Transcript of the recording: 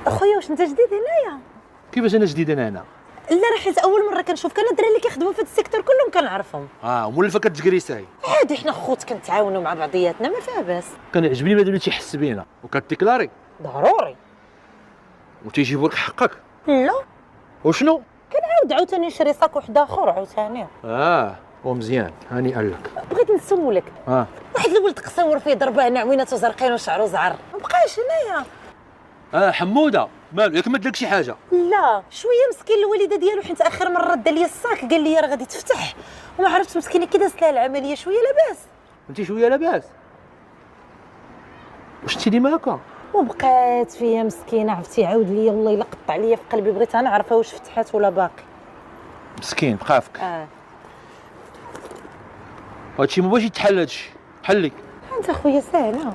اخويا واش انت جديد هنايا؟ كيفاش انا جديد انا هنا؟ لا راه حيت اول مره كنشوف كان الدراري اللي كيخدموا في هذا السيكتور كلهم كنعرفهم. مولفه كتجريساي. عادي حنا خوت كنتعاونوا مع بعضياتنا ما فيها باس. كنعجبني بنادم اللي تيحس بينا وكتيكلاري ضروري. وتيجيبوا لك حقك. لا وشنو؟ كنعاود عاوتاني نشري صاك واحد اخر عاوتاني. ومزيان هانيئا لك. بغيت نسولك واحد الولد قصير فيه ضربه عويناته زرقين وشعره زعر ما بقاش هنايا. حموده مالو ياك ما دلك شي حاجه؟ لا شويه مسكين الوالده ديالو حيت اخر مره دا ليا الصاك قال لي راه غادي تفتح وما عرفتش مسكينه كي دازت لها العمليه شويه لاباس. انت شويه لاباس؟ واش انت ديما هكا؟ وبقات فيا مسكينه عرفتي عاود ليا والله الا قطع ليا في قلبي بغيت نعرفها واش فتحات ولا باقي. مسكين بقى فيك. هادشي ما بغاش يتحل هادشي. حلي انت خويا ساهله.